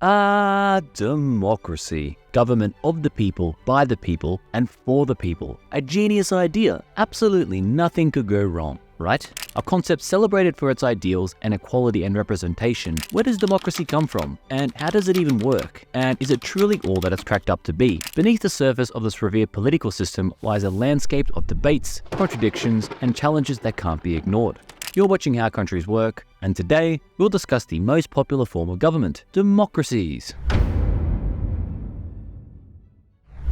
Democracy. Government of the people, by the people, and for the people. A genius idea. Absolutely nothing could go wrong, right? A concept celebrated for its ideals and equality and representation. Where does democracy come from? And how does it even work? And is it truly all that it's cracked up to be? Beneath the surface of this revered political system lies a landscape of debates, contradictions, and challenges that can't be ignored. You're watching How Countries Work, and today we'll discuss the most popular form of government, democracies.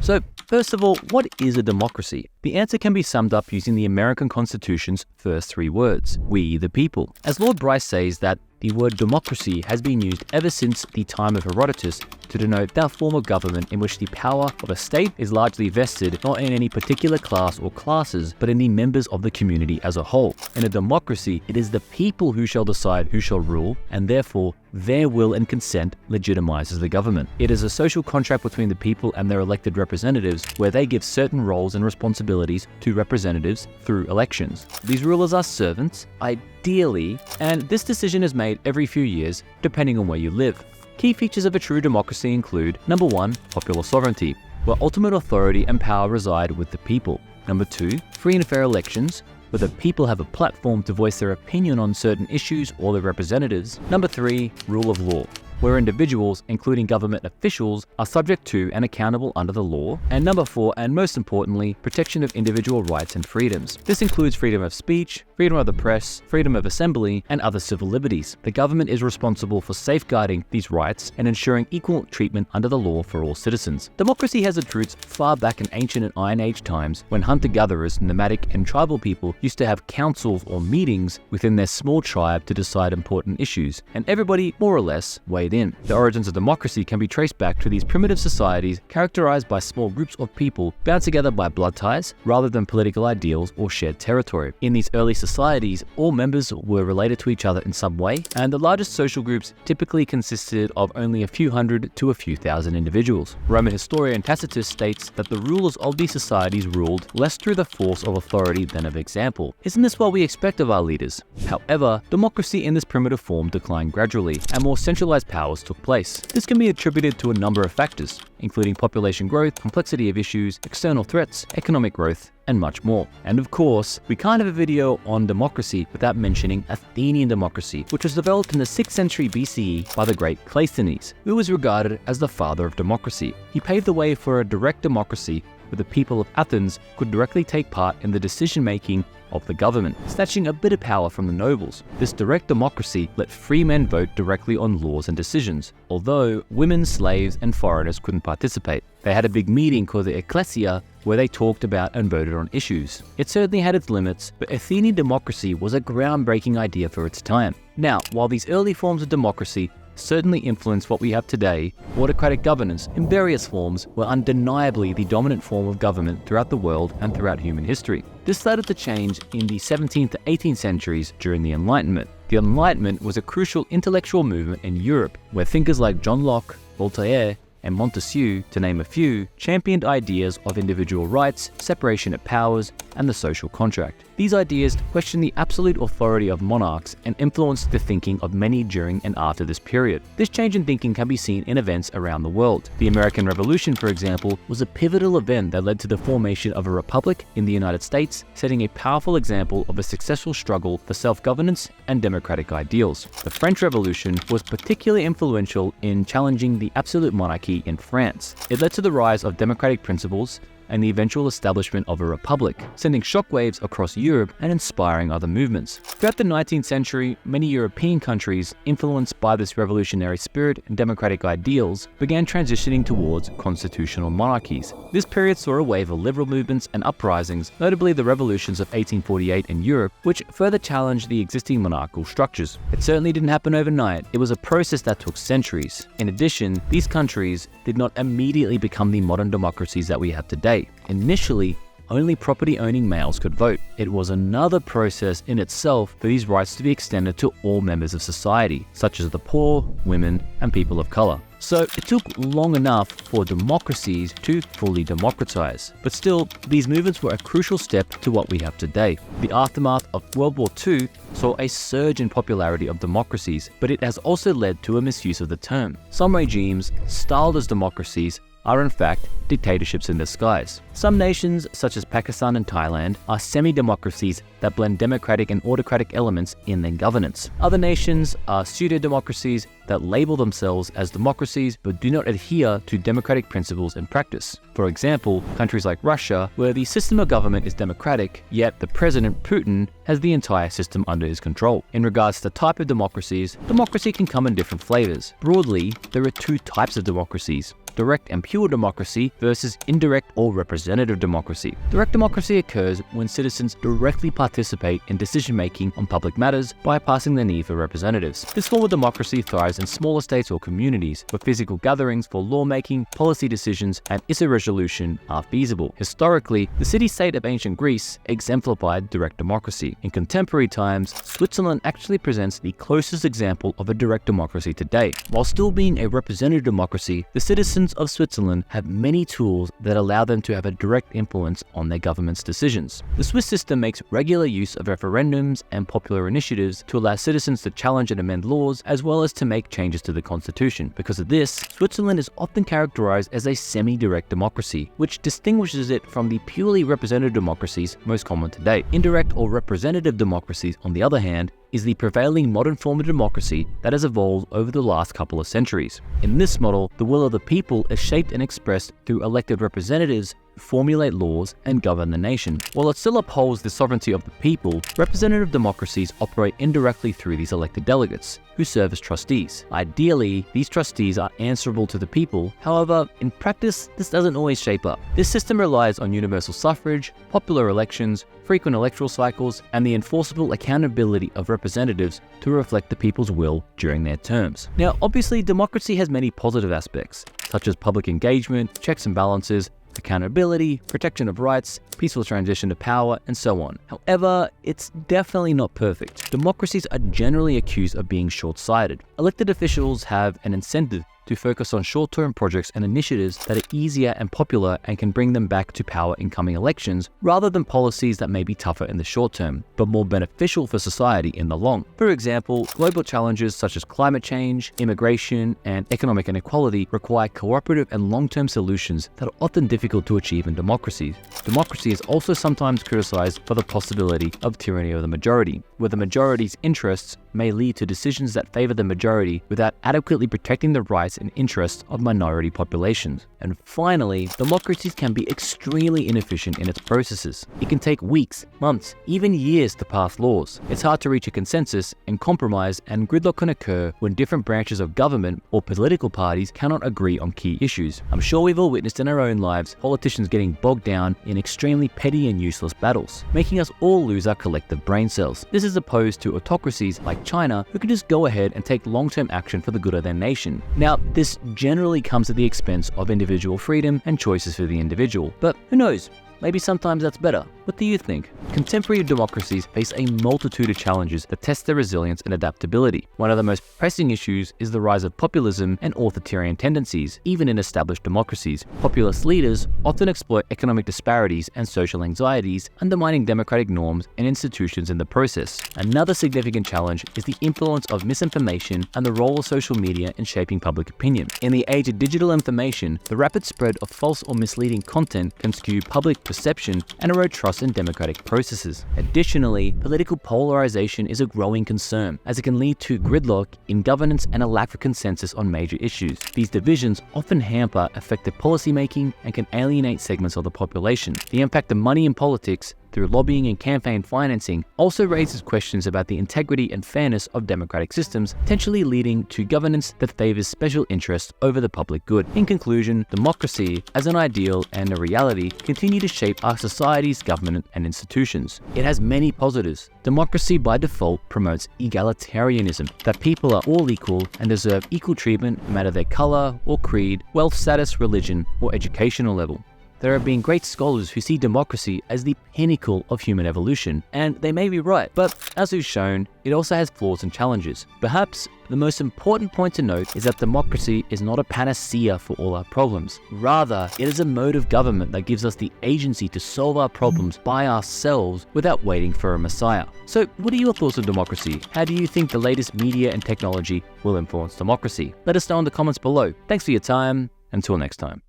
So, first of all, what is a democracy? The answer can be summed up using the American Constitution's first three words, we the people. As Lord Bryce says that the word democracy has been used ever since the time of Herodotus to denote that form of government in which the power of a state is largely vested not in any particular class or classes, but in the members of the community as a whole. In a democracy, it is the people who shall decide who shall rule, and therefore their will and consent legitimizes the government. It is a social contract between the people and their elected representatives where they give certain roles and responsibilities to representatives through elections. These rulers are servants, ideally, and this decision is made every few years depending on where you live. Key features of a true democracy include, number 1, popular sovereignty, where ultimate authority and power reside with the people. Number 2, free and fair elections, where the people have a platform to voice their opinion on certain issues or their representatives. Number 3, rule of law, where individuals, including government officials, are subject to and accountable under the law. And number 4, and most importantly, protection of individual rights and freedoms. This includes freedom of speech, freedom of the press, freedom of assembly, and other civil liberties. The government is responsible for safeguarding these rights and ensuring equal treatment under the law for all citizens. Democracy has its roots far back in ancient and Iron Age times when hunter-gatherers, nomadic, and tribal people used to have councils or meetings within their small tribe to decide important issues, and everybody, more or less, weighed in. The origins of democracy can be traced back to these primitive societies characterized by small groups of people bound together by blood ties rather than political ideals or shared territory. In these early societies, all members were related to each other in some way, and the largest social groups typically consisted of only a few hundred to a few thousand individuals. Roman historian Tacitus states that the rulers of these societies ruled less through the force of authority than of example. Isn't this what we expect of our leaders? However, democracy in this primitive form declined gradually, and more centralized powers took place. This can be attributed to a number of factors, including population growth, complexity of issues, external threats, economic growth, and much more. And of course, we can't have a video on democracy without mentioning Athenian democracy, which was developed in the 6th century BCE by the great Cleisthenes, who was regarded as the father of democracy. He paved the way for a direct democracy where the people of Athens could directly take part in the decision-making of the government, snatching a bit of power from the nobles. This direct democracy let free men vote directly on laws and decisions, although women, slaves, and foreigners couldn't participate. They had a big meeting called the Ecclesia where they talked about and voted on issues. It certainly had its limits, but Athenian democracy was a groundbreaking idea for its time. Now, while these early forms of democracy certainly influenced what we have today, autocratic governance in various forms were undeniably the dominant form of government throughout the world and throughout human history. This started to change in the 17th to 18th centuries during the Enlightenment. The Enlightenment was a crucial intellectual movement in Europe where thinkers like John Locke, Voltaire, and Montesquieu, to name a few, championed ideas of individual rights, separation of powers, and the social contract. These ideas questioned the absolute authority of monarchs and influenced the thinking of many during and after this period. This change in thinking can be seen in events around the world. The American Revolution, for example, was a pivotal event that led to the formation of a republic in the United States, setting a powerful example of a successful struggle for self-governance and democratic ideals. The French Revolution was particularly influential in challenging the absolute monarchy in France. It led to the rise of democratic principles and the eventual establishment of a republic, sending shockwaves across Europe and inspiring other movements. Throughout the 19th century, many European countries, influenced by this revolutionary spirit and democratic ideals, began transitioning towards constitutional monarchies. This period saw a wave of liberal movements and uprisings, notably the revolutions of 1848 in Europe, which further challenged the existing monarchical structures. It certainly didn't happen overnight. It was a process that took centuries. In addition, these countries did not immediately become the modern democracies that we have today. Initially, only property-owning males could vote. It was another process in itself for these rights to be extended to all members of society, such as the poor, women, and people of color. So it took long enough for democracies to fully democratize. But still, these movements were a crucial step to what we have today. The aftermath of World War II saw a surge in popularity of democracies, but it has also led to a misuse of the term. Some regimes, styled as democracies, are in fact dictatorships in disguise. Some nations, such as Pakistan and Thailand, are semi-democracies that blend democratic and autocratic elements in their governance. Other nations are pseudo-democracies that label themselves as democracies but do not adhere to democratic principles in practice. For example, countries like Russia, where the system of government is democratic, yet the President Putin has the entire system under his control. In regards to the type of democracies, democracy can come in different flavors. Broadly, there are two types of democracies: direct and pure democracy versus indirect or representative democracy. Direct democracy occurs when citizens directly participate in decision-making on public matters, bypassing the need for representatives. This form of democracy thrives in smaller states or communities, where physical gatherings for lawmaking, policy decisions, and issue resolution are feasible. Historically, the city-state of ancient Greece exemplified direct democracy. In contemporary times, Switzerland actually presents the closest example of a direct democracy today. While still being a representative democracy, the citizens of Switzerland have many tools that allow them to have a direct influence on their government's decisions. The Swiss system makes regular use of referendums and popular initiatives to allow citizens to challenge and amend laws, as well as to make changes to the constitution. Because of this, Switzerland is often characterized as a semi-direct democracy, which distinguishes it from the purely representative democracies most common today. Indirect or representative democracies, on the other hand, is the prevailing modern form of democracy that has evolved over the last couple of centuries. In this model, the will of the people is shaped and expressed through elected representatives who formulate laws and govern the nation. While it still upholds the sovereignty of the people, representative democracies operate indirectly through these elected delegates, who serve as trustees. Ideally, these trustees are answerable to the people. However, in practice, this doesn't always shape up. This system relies on universal suffrage, popular elections, frequent electoral cycles, and the enforceable accountability of representatives to reflect the people's will during their terms. Now, obviously, democracy has many positive aspects, such as public engagement, checks and balances, accountability, protection of rights, peaceful transition to power, and so on. However, it's definitely not perfect. Democracies are generally accused of being short-sighted. Elected officials have an incentive to focus on short-term projects and initiatives that are easier and popular and can bring them back to power in coming elections, rather than policies that may be tougher in the short term, but more beneficial for society in the long. For example, global challenges such as climate change, immigration, and economic inequality require cooperative and long-term solutions that are often difficult to achieve in democracies. Democracy is also sometimes criticized for the possibility of tyranny of the majority, where the majority's interests may lead to decisions that favor the majority without adequately protecting the rights and interests of minority populations. And finally, democracies can be extremely inefficient in its processes. It can take weeks, months, even years to pass laws. It's hard to reach a consensus and compromise, and gridlock can occur when different branches of government or political parties cannot agree on key issues. I'm sure we've all witnessed in our own lives politicians getting bogged down in extremely petty and useless battles, making us all lose our collective brain cells. This is opposed to autocracies like China, who can just go ahead and take long-term action for the good of their nation. Now, this generally comes at the expense of individual freedom and choices for the individual, but who knows? Maybe sometimes that's better. What do you think? Contemporary democracies face a multitude of challenges that test their resilience and adaptability. One of the most pressing issues is the rise of populism and authoritarian tendencies, even in established democracies. Populist leaders often exploit economic disparities and social anxieties, undermining democratic norms and institutions in the process. Another significant challenge is the influence of misinformation and the role of social media in shaping public opinion. In the age of digital information, the rapid spread of false or misleading content can skew public perception and erode trust in democratic processes. Additionally, political polarization is a growing concern, as it can lead to gridlock in governance and a lack of consensus on major issues. These divisions often hamper effective policymaking and can alienate segments of the population. The impact of money in politics through lobbying and campaign financing also raises questions about the integrity and fairness of democratic systems, potentially leading to governance that favors special interests over the public good. In conclusion, democracy as an ideal and a reality continue to shape our society's government and institutions. It has many positives. Democracy by default promotes egalitarianism, that people are all equal and deserve equal treatment no matter their color or creed, wealth status, religion, or educational level. there have been great scholars who see democracy as the pinnacle of human evolution, and they may be right, but as we've shown, it also has flaws and challenges. Perhaps the most important point to note is that democracy is not a panacea for all our problems. Rather, it is a mode of government that gives us the agency to solve our problems by ourselves without waiting for a messiah. So, what are your thoughts of democracy? How do you think the latest media and technology will influence democracy? Let us know in the comments below. Thanks for your time. Until next time.